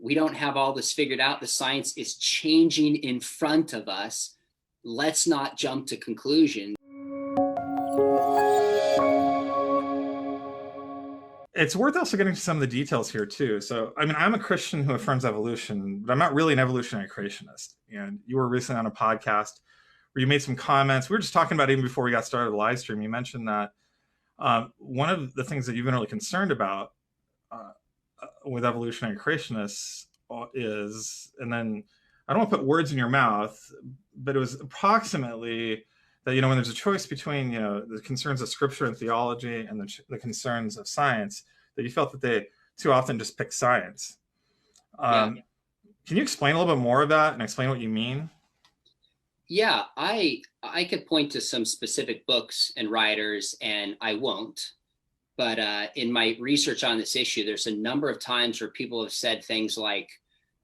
We don't have all this figured out. The science is changing in front of us. Let's not jump to conclusions. It's worth also getting to some of the details here too. So, I mean, I'm a Christian who affirms evolution, but I'm not really an evolutionary creationist. And you were recently on a podcast where you made some comments. We were just talking about it even before we got started the live stream. You mentioned that one of the things that you've been really concerned about with evolutionary creationists is, and then I don't want to put words in your mouth, but it was approximately that, when there's a choice between, the concerns of scripture and theology and the concerns of science, that you felt that they too often just pick science. Can you explain a little bit more of that and explain what you mean? Yeah, I could point to some specific books and writers, and I won't. But in my research on this issue, there's a number of times where people have said things like,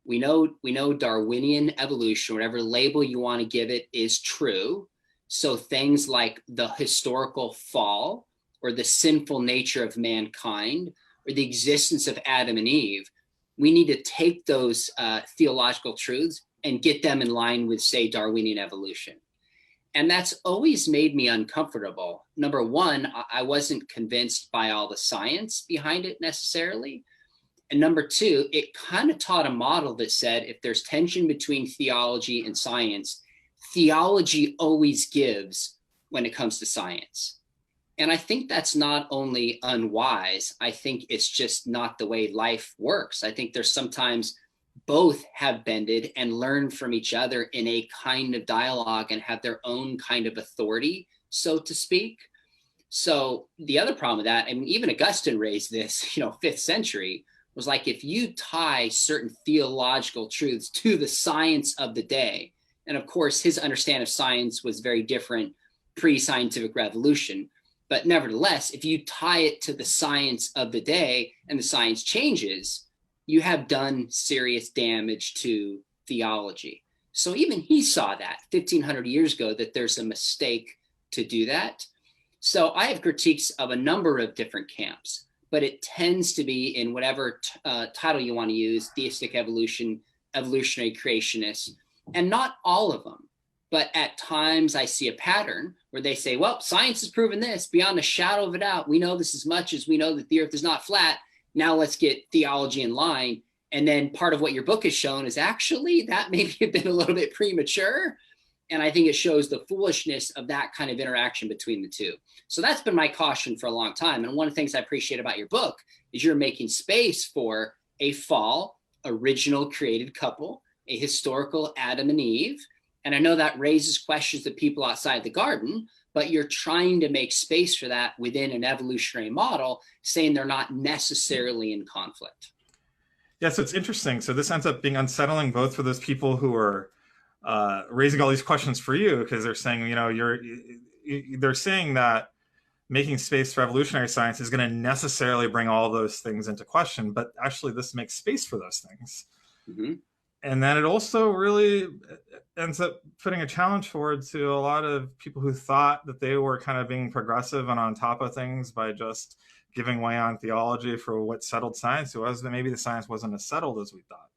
we know Darwinian evolution, whatever label you want to give it, is true. So things like the historical fall or the sinful nature of mankind or the existence of Adam and Eve, we need to take those theological truths and get them in line with, say, Darwinian evolution. And that's always made me uncomfortable. Number one, I wasn't convinced by all the science behind it necessarily. And number two, it kind of taught a model that said if there's tension between theology and science, theology always gives when it comes to science. And I think that's not only unwise, I think it's just not the way life works. I think there's sometimes both have bended and learned from each other in a kind of dialogue and have their own kind of authority, so to speak. So the other problem with that, I mean, even Augustine raised this, 5th century, was like, if you tie certain theological truths to the science of the day, and of course, his understanding of science was very different pre-scientific revolution. But nevertheless, if you tie it to the science of the day and the science changes, you have done serious damage to theology. So even he saw that 1,500 years ago, that there's a mistake to do that. So I have critiques of a number of different camps, but it tends to be in whatever title you want to use: theistic evolution, evolutionary creationists, and not all of them. But at times I see a pattern where they say, well, science has proven this beyond a shadow of a doubt. We know this as much as we know that the earth is not flat. Now let's get theology in line. And then part of what your book has shown is actually that maybe have been a little bit premature. And I think it shows the foolishness of that kind of interaction between the two. So that's been my caution for a long time. And one of the things I appreciate about your book is you're making space for a fall, original created couple, a historical Adam and Eve. And I know that raises questions to people outside the garden, but you're trying to make space for that within an evolutionary model, saying they're not necessarily in conflict. Yeah, so it's interesting. So this ends up being unsettling both for those people who are raising all these questions for you, because they're saying, they're saying that making space for evolutionary science is going to necessarily bring all those things into question, but actually this makes space for those things. Mm-hmm. And then it also really ends up putting a challenge forward to a lot of people who thought that they were kind of being progressive and on top of things by just giving way on theology for what settled science was, but maybe the science wasn't as settled as we thought.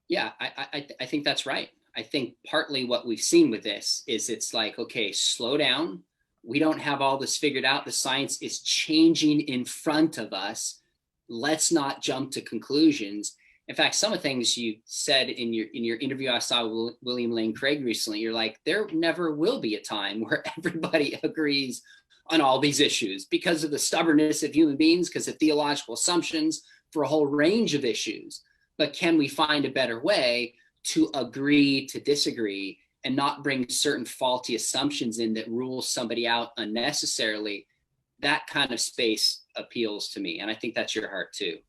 Yeah, I think that's right. I think partly what we've seen with this is it's like, okay, slow down. We don't have all this figured out. The science is changing in front of us. Let's not jump to conclusions. In fact, some of the things you said in your interview I saw with William Lane Craig recently, you're like, there never will be a time where everybody agrees on all these issues because of the stubbornness of human beings, because of theological assumptions for a whole range of issues. But can we find a better way to agree to disagree and not bring certain faulty assumptions in that rule somebody out unnecessarily? That kind of space appeals to me. And I think that's your heart too.